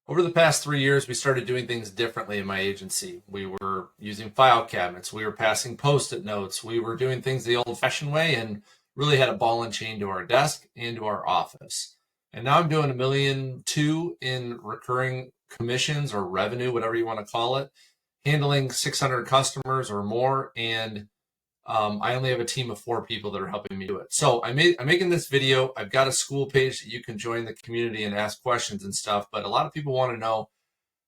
Over the past 3 years, we started doing things differently in my agency. We were using file cabinets. We were passing Post-it notes. We were doing things the old-fashioned way and really had a ball and chain to our desk and to our office. And now I'm doing $1.2 million in recurring commissions or revenue, whatever you want to call it, handling 600 customers or more. And I only have a team of 4 people that are helping me do it. So I'm making this video. I've got a school page that you can join the community and ask questions and stuff. But a lot of people want to know,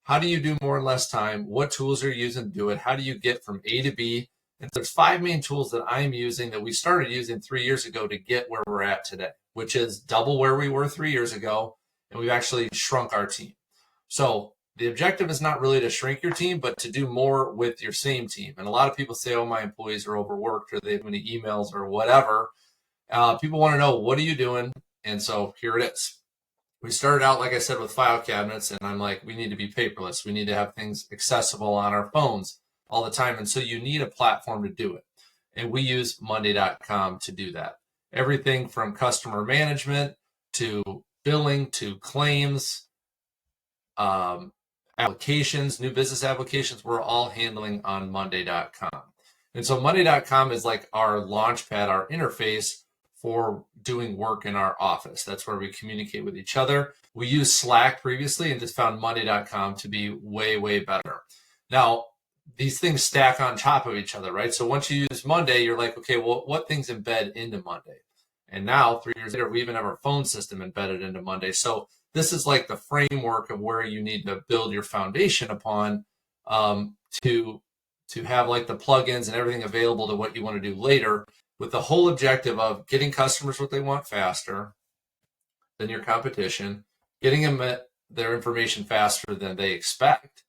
how do you do more in less time? What tools are you using to do it? How do you get from A to B? And there's 5 main tools that I'm using that we started using 3 years ago to get where we're at today, which is double where we were 3 years ago. And we've actually shrunk our team. So the objective is not really to shrink your team, but to do more with your same team. And a lot of people say, oh, my employees are overworked or they have many emails or whatever. People want to know, what are you doing? And so here it is. We started out, like I said, with file cabinets, and I'm like, we need to be paperless. We need to have things accessible on our phones all the time. And so you need a platform to do it. And we use Monday.com to do that. Everything from customer management to billing to claims, applications, new business applications, we're all handling on Monday.com. And so Monday.com is like our launch pad, our interface for doing work in our office. That's where we communicate with each other. We used Slack previously and just found Monday.com to be way, way better. Now, these things stack on top of each other, right? So once you use Monday, you're like, okay, well, what things embed into Monday? And now, 3 years later, we even have our phone system embedded into Monday. So this is like the framework of where you need to build your foundation upon to have like the plugins and everything available to what you want to do later, with the whole objective of getting customers what they want faster than your competition, getting them their information faster than they expect,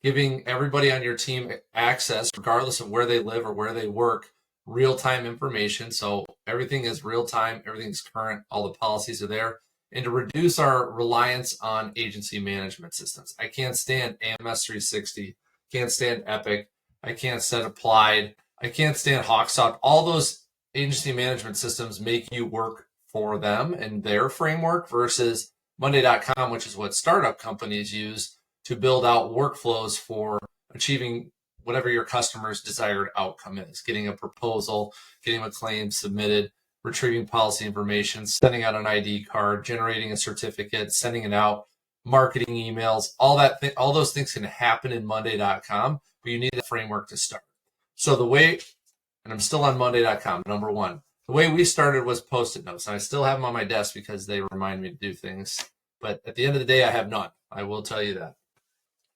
giving everybody on your team access, regardless of where they live or where they work, real-time information. So everything is real-time, everything's current, all the policies are there. And to reduce our reliance on agency management systems. I can't stand AMS 360, can't stand Epic, I can't stand Applied, I can't stand Hawksoft. All those agency management systems make you work for them and their framework versus Monday.com, which is what startup companies use to build out workflows for achieving whatever your customer's desired outcome is, getting a proposal, getting a claim submitted, retrieving policy information, sending out an ID card, generating a certificate, sending it out, marketing emails, all those things can happen in Monday.com, but you need a framework to start. So the way, and I'm still on Monday.com, number one, the way we started was Post-it notes. And I still have them on my desk because they remind me to do things. But at the end of the day, I have none. I will tell you that.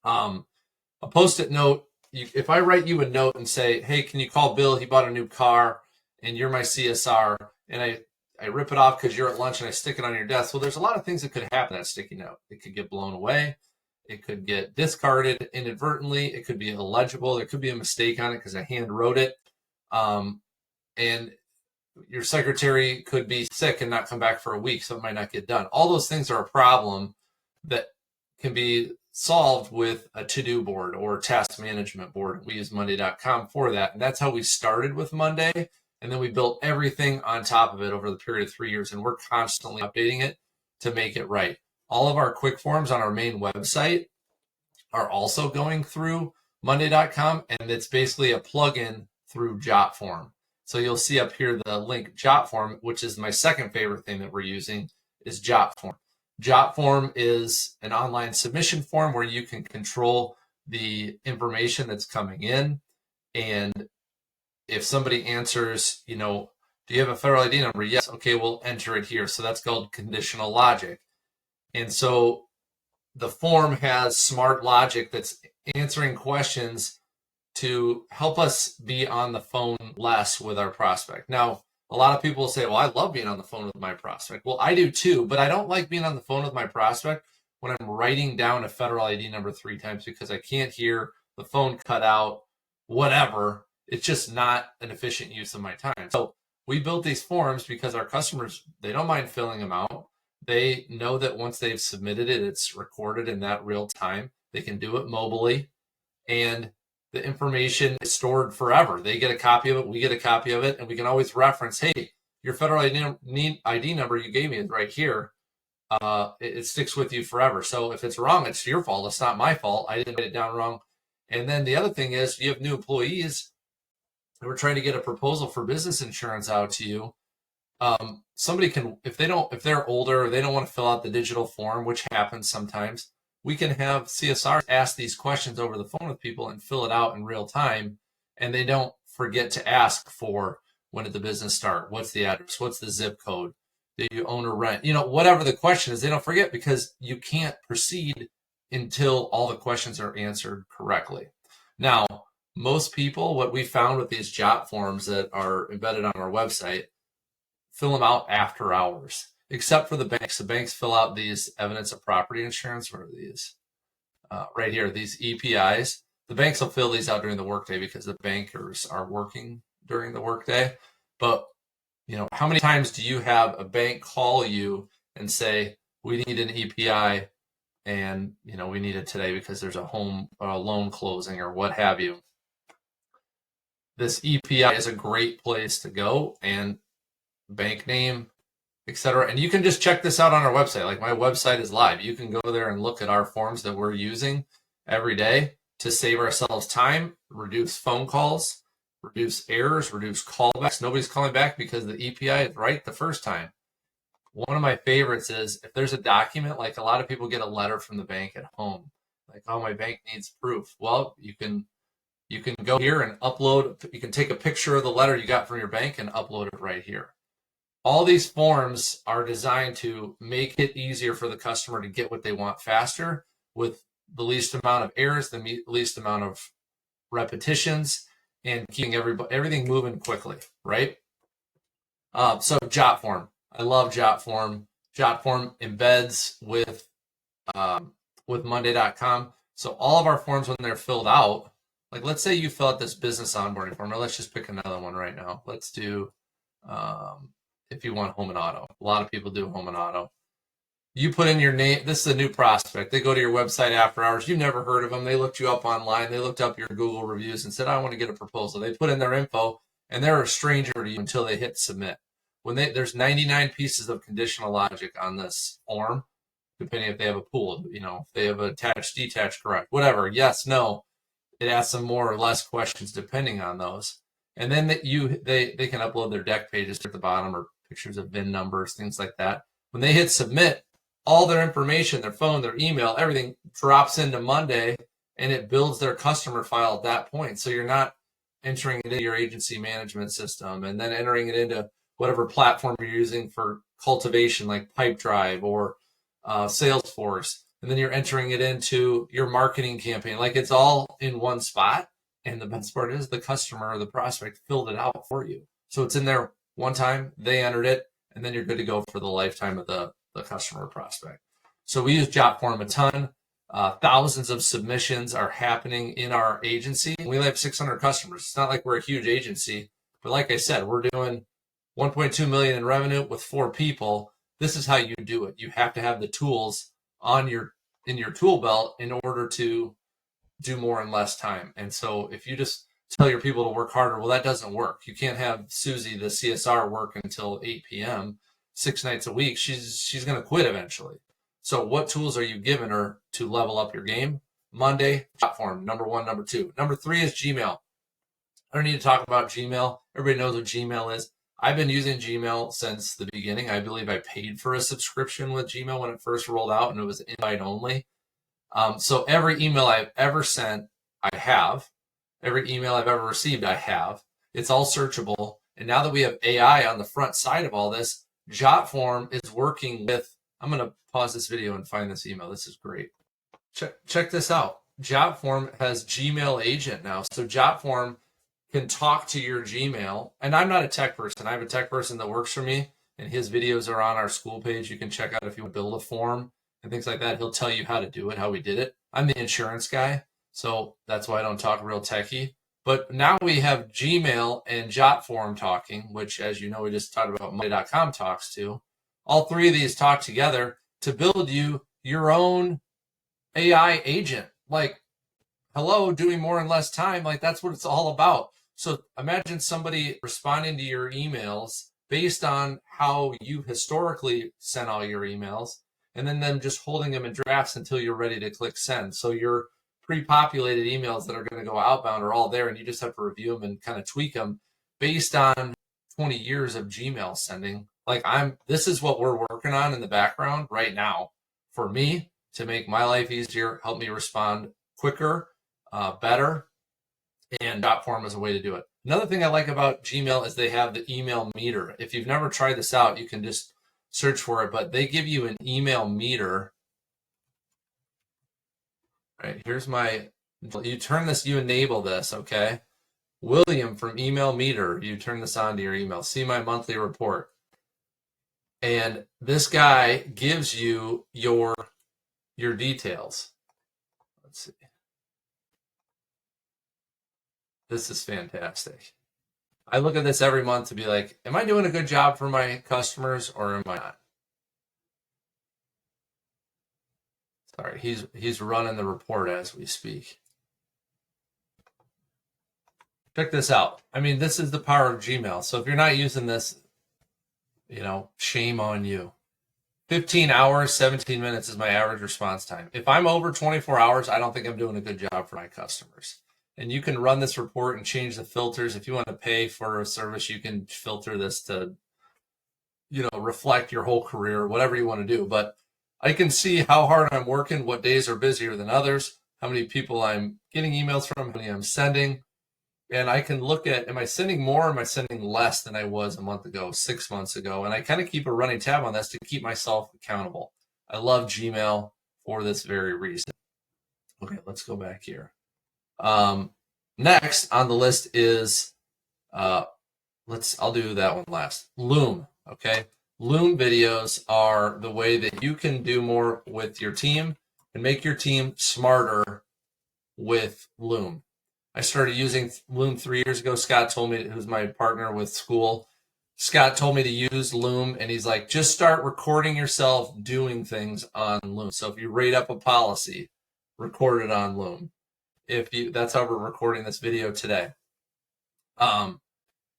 A Post-it note, if I write you a note and say, hey, can you call Bill? He bought a new car and you're my CSR. And I rip it off because you're at lunch and I stick it on your desk. Well, there's a lot of things that could happen to that sticky note. It could get blown away. It could get discarded inadvertently. It could be illegible. There could be a mistake on it because I hand wrote it. And your secretary could be sick and not come back for a week, so it might not get done. All those things are a problem that can be solved with a to-do board or task management board. We use Monday.com for that. And that's how we started with Monday. And then we built everything on top of it over the period of 3 years. And we're constantly updating it to make it right. All of our quick forms on our main website are also going through Monday.com. And it's basically a plugin through JotForm. So you'll see up here the link JotForm, which is my second favorite thing that we're using, is JotForm. JotForm is an online submission form where you can control the information that's coming in. And if somebody answers, do you have a federal ID number? Yes. Okay, we'll enter it here. So that's called conditional logic. And so the form has smart logic that's answering questions to help us be on the phone less with our prospect. Now, a lot of people will say, well, I love being on the phone with my prospect. Well, I do too, but I don't like being on the phone with my prospect when I'm writing down a federal ID number 3 times because I can't hear the phone cut out, whatever. It's just not an efficient use of my time. So we built these forms because our customers, they don't mind filling them out. They know that once they've submitted it, it's recorded in that real time. They can do it mobily, and the information is stored forever. They get a copy of it, we get a copy of it, and we can always reference, hey, your federal ID number you gave me is right here. it sticks with you forever. So if it's wrong, it's your fault. It's not my fault. I didn't write it down wrong. And then the other thing is, you have new employees and we're trying to get a proposal for business insurance out to you. Somebody can, if they're older, they don't want to fill out the digital form, which happens sometimes. We can have CSR ask these questions over the phone with people and fill it out in real time. And they don't forget to ask for, when did the business start? What's the address? What's the zip code? Do you own or rent? Whatever the question is, they don't forget, because you can't proceed until all the questions are answered correctly. Now, most people, what we found with these JotForms that are embedded on our website, fill them out after hours, except for the banks. The banks fill out these evidence of property insurance. What are these? Right here, these EPIs. The banks will fill these out during the workday because the bankers are working during the workday. But how many times do you have a bank call you and say, we need an EPI, and we need it today because there's a loan closing or what have you? This EPI is a great place to go, and bank name, etc. And you can just check this out on our website. Like, my website is live. You can go there and look at our forms that we're using every day to save ourselves time, reduce phone calls, reduce errors, reduce callbacks. Nobody's calling back because the EPI is right the first time. One of my favorites is, if there's a document, like a lot of people get a letter from the bank at home, like, oh, my bank needs proof. Well, you can go here and upload. You can take a picture of the letter you got from your bank and upload it right here. All these forms are designed to make it easier for the customer to get what they want faster, with the least amount of errors, the least amount of repetitions, and keeping everything moving quickly, right? So JotForm. I love JotForm. JotForm embeds with Monday.com. So all of our forms, when they're filled out, like, let's say you fill out this business onboarding form, or let's just pick another one right now. Let's do, if you want home and auto. A lot of people do home and auto. You put in your name. This is a new prospect. They go to your website after hours. You've never heard of them. They looked you up online. They looked up your Google reviews and said, I want to get a proposal. They put in their info, and they're a stranger to you until they hit submit. There's 99 pieces of conditional logic on this form, depending if they have a pool, if they have attached, detached, correct, whatever, yes, no. It asks them more or less questions depending on those. And then they can upload their deck pages at the bottom, or pictures of VIN numbers, things like that. When they hit submit, all their information, their phone, their email, everything drops into Monday, and it builds their customer file at that point. So you're not entering it into your agency management system and then entering it into whatever platform you're using for cultivation, like Pipedrive or Salesforce. And then you're entering it into your marketing campaign. Like, it's all in one spot. And the best part is, the customer or the prospect filled it out for you. So it's in there one time, they entered it, and then you're good to go for the lifetime of the customer or prospect. So we use JotForm a ton. Thousands of submissions are happening in our agency. We only have 600 customers. It's not like we're a huge agency, but like I said, we're doing 1.2 million in revenue with 4 people. This is how you do it. You have to have the tools in your tool belt in order to do more in less time. And so if you just tell your people to work harder, well, that doesn't work. You can't have Susie, the CSR, work until 8 p.m. 6 nights a week. She's going to quit eventually. So what tools are you giving her to level up your game? Monday, JotForm, number 1. Number 2. Number 3 is Gmail. I don't need to talk about Gmail. Everybody knows what Gmail is. I've been using Gmail since the beginning. I believe I paid for a subscription with Gmail when it first rolled out, and it was invite only. So every email I've ever sent, I have. Every email I've ever received, I have. It's all searchable. And now that we have AI on the front side of all this, JotForm is working with, I'm going to pause this video and find this email. This is great. Check this out. JotForm has Gmail agent now. So JotForm can talk to your Gmail. And I'm not a tech person. I have a tech person that works for me, and his videos are on our school page. You can check out if you want to build a form and things like that. He'll tell you how to do it, how we did it. I'm the insurance guy, so that's why I don't talk real techie. But now we have Gmail and JotForm talking, which, as you know, we just talked about Monday.com talks to. All 3 of these talk together to build you your own AI agent. Like, hello, doing more in less time. Like, that's what it's all about. So imagine somebody responding to your emails based on how you historically sent all your emails. and then them just holding them in drafts until you're ready to click send. So your pre-populated emails that are going to go outbound are all there, and you just have to review them and kind of tweak them based on 20 years of Gmail sending. Like this is what we're working on in the background right now for me to make my life easier, help me respond quicker, better, and JotForm is a way to do it. Another thing I like about Gmail is they have the email meter. If you've never tried this out, you can just search for it, but they give you an email meter. All right, here's you turn this, you enable this, okay? William from Email Meter, you turn this on to your email. See my monthly report. And this guy gives you your details. Let's see. This is fantastic. I look at this every month to be like, am I doing a good job for my customers or am I not? Sorry, he's running the report as we speak. Check this out. I mean, this is the power of Gmail. So if you're not using this, shame on you. 15 hours, 17 minutes is my average response time. If I'm over 24 hours, I don't think I'm doing a good job for my customers. And you can run this report and change the filters. If you want to pay for a service, you can filter this to, reflect your whole career, whatever you want to do. But I can see how hard I'm working, what days are busier than others, how many people I'm getting emails from, how many I'm sending. And I can look at, am I sending more or am I sending less than I was a month ago, 6 months ago? And I kind of keep a running tab on this to keep myself accountable. I love Gmail for this very reason. Okay, let's go back here. Next on the list is, I'll do that one last. Loom, okay? Loom videos are the way that you can do more with your team and make your team smarter with Loom. I started using Loom 3 years ago. Scott told me, who's my partner with school, Scott told me to use Loom, and he's like, just start recording yourself doing things on Loom. So if you rate up a policy, record it on Loom. That's how we're recording this video today.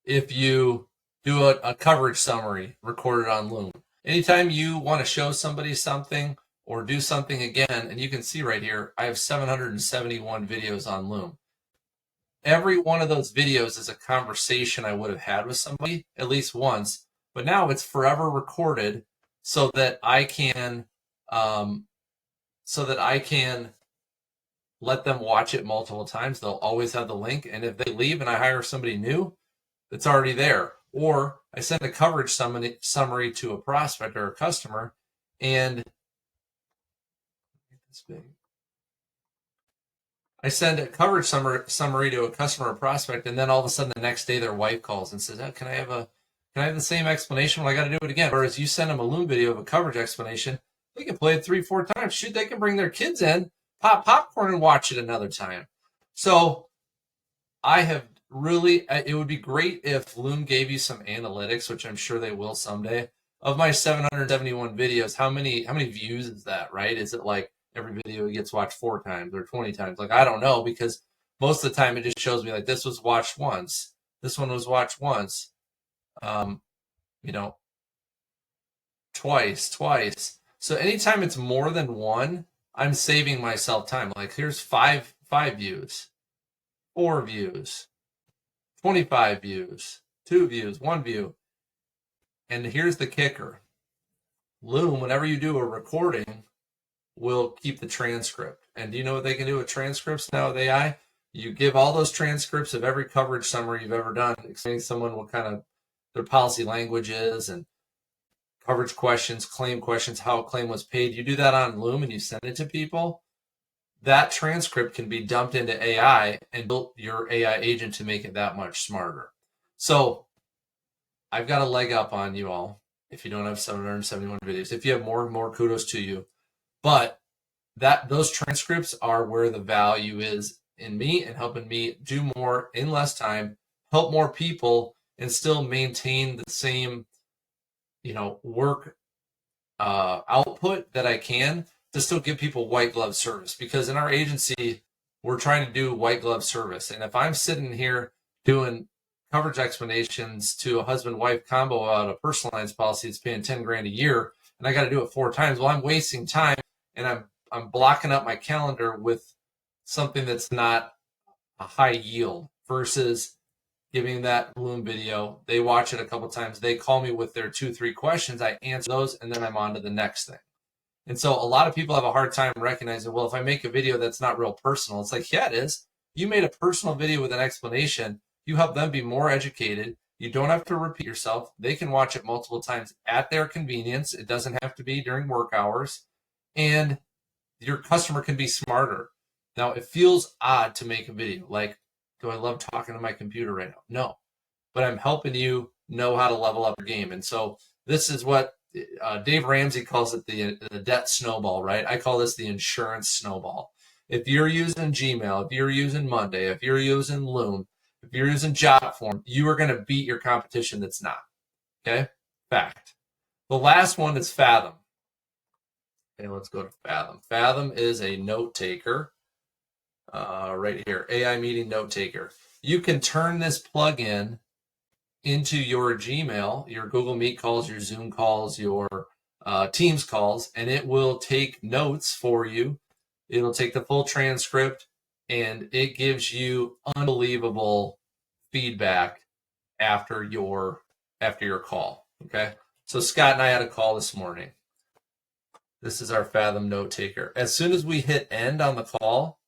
If you do a coverage summary, record it on Loom. Anytime you want to show somebody something or do something again, and you can see right here, I have 771 videos on Loom. Every one of those videos is a conversation I would have had with somebody at least once, but now it's forever recorded so that I can let them watch it multiple times. They'll always have the link, and if they leave and I hire somebody new, it's already there. Or I send a coverage summary to a prospect or a customer, and I send a coverage summary to a customer or prospect, and then all of a sudden the next day their wife calls and says, can I have the same explanation? Well, I got to do it again. Whereas you send them a Loom video of a coverage explanation, they can play it 3-4 times. Shoot, they can bring their kids in, pop popcorn, and watch it another time. So it would be great if Loom gave you some analytics, which I'm sure they will someday, of my 771 videos. How many views is that, right? Is it like every video gets watched 4 times or 20 times? Like, I don't know, because most of the time it just shows me like this was watched once, this one was watched once, twice. So anytime it's more than one, I'm saving myself time. Like, here's 5 views, 4 views, 25 views, 2 views, 1 view. And here's the kicker. Loom, whenever you do a recording, will keep the transcript. And do you know what they can do with transcripts now with AI? You give all those transcripts of every coverage summary you've ever done, explaining someone what kind of their policy language is and coverage questions, claim questions, how a claim was paid. You do that on Loom and you send it to people. That transcript can be dumped into AI and build your AI agent to make it that much smarter. So I've got a leg up on you all if you don't have 771 videos. If you have more kudos to you. But those transcripts are where the value is in me and helping me do more in less time, help more people, and still maintain the same, work output that I can to still give people white glove service. Because in our agency, we're trying to do white glove service. And if I'm sitting here doing coverage explanations to a husband-wife combo out a personal lines policy that's paying $10,000 a year, and I got to do it 4 times. Well, I'm wasting time, and I'm blocking up my calendar with something that's not a high yield versus giving that Loom video. They watch it a couple times. They call me with their 2-3 questions. I answer those, and then I'm on to the next thing. And so a lot of people have a hard time recognizing, well, if I make a video that's not real personal, it's like, yeah, it is. You made a personal video with an explanation. You help them be more educated. You don't have to repeat yourself. They can watch it multiple times at their convenience. It doesn't have to be during work hours. And your customer can be smarter. Now, it feels odd to make a video. Like, do I love talking to my computer right now? No. But I'm helping you know how to level up your game. And so this is what Dave Ramsey calls it, the debt snowball, right? I call this the insurance snowball. If you're using Gmail, if you're using Monday, if you're using Loom, if you're using JotForm, you are going to beat your competition that's not. Okay? Fact. The last one is Fathom. Okay, let's go to Fathom. Fathom is a note taker. Right here, AI meeting note taker. You can turn this plugin into your Gmail, your Google Meet calls, your Zoom calls, your Teams calls, and it will take notes for you. It'll take the full transcript, and it gives you unbelievable feedback after your call. Okay, so Scott and I had a call this morning. This is our Fathom note taker. As soon as we hit end on the call,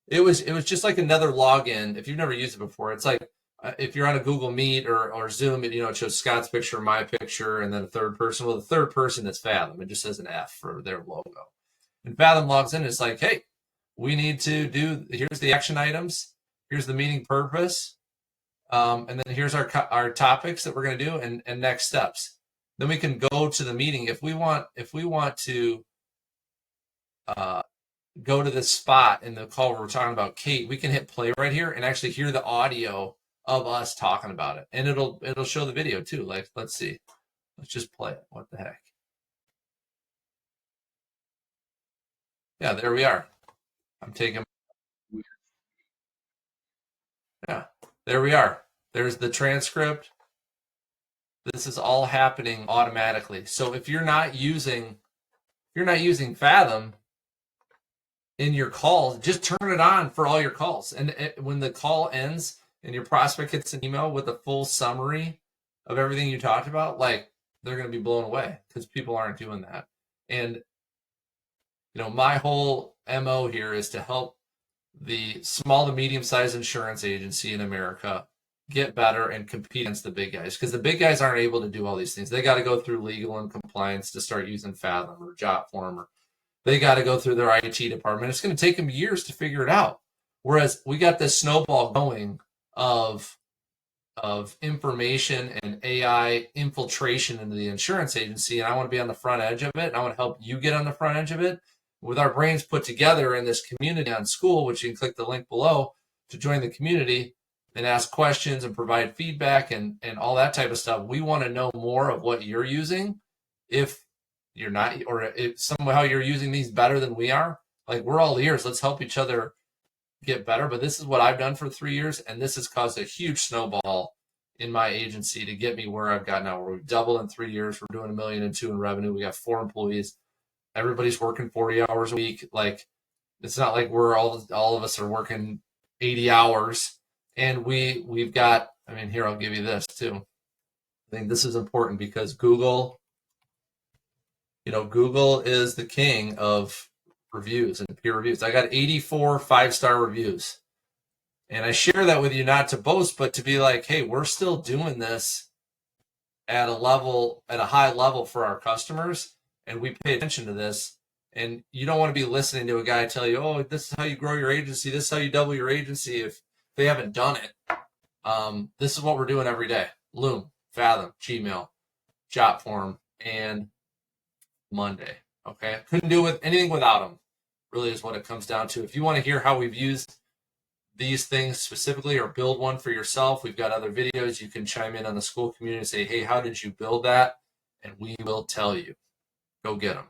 it was just like another login. If you've never used it before, it's like if you're on a Google Meet or Zoom, it shows Scott's picture, my picture, and then a third person. Well, the third person is Fathom. It just says an F for their logo. And Fathom logs in. It's like, hey, we need to here's the action items. Here's the meeting purpose. And then here's our topics that we're going to do and next steps. Then we can go to the meeting. If we want to go to this spot in the call where we're talking about Kate, we can hit play right here and actually hear the audio of us talking about it. And it'll show the video too. Like, let's see. Let's just play it. What the heck? Yeah, there we are. I'm taking. Yeah, there we are. There's the transcript. This is all happening automatically. So if you're not using Fathom in your calls, just turn it on for all your calls. And when the call ends and your prospect gets an email with a full summary of everything you talked about, like, they're going to be blown away because people aren't doing that. And my whole MO here is to help the small to medium-sized insurance agency in America get better and compete against the big guys, because the big guys aren't able to do all these things. They got to go through legal and compliance to start using Fathom or JotForm, or they got to go through their IT department. It's going to take them years to figure it out. Whereas we got this snowball going of information and AI infiltration into the insurance agency, and I want to be on the front edge of it, and I want to help you get on the front edge of it. With our brains put together in this community on School, which you can click the link below to join the community and ask questions and provide feedback and all that type of stuff. We want to know more of what you're using. If you're not, or if somehow you're using these better than we are, like, we're all ears. Let's help each other get better. But this is what I've done for 3 years, and this has caused a huge snowball in my agency to get me where I've got now, where we've doubled in 3 years. We're doing $1.2 million in revenue. We got 4 employees. Everybody's working 40 hours a week. Like, it's not like we're all of us are working 80 hours. And we've got, here, I'll give you this too. I think this is important because Google is the king of reviews and peer reviews. I got 84 5-star reviews. And I share that with you not to boast, but to be like, hey, we're still doing this at a high level for our customers, and we pay attention to this. And you don't want to be listening to a guy tell you, oh, this is how you grow your agency, this is how you double your agency, if they haven't done it. This is what we're doing every day. Loom, Fathom, Gmail, JotForm, and Monday. Okay, couldn't do anything without them, really, is what it comes down to. If you want to hear how we've used these things specifically, or build one for yourself, we've got other videos. You can chime in on the School community and say, hey, how did you build that? And we will tell you. Go get them.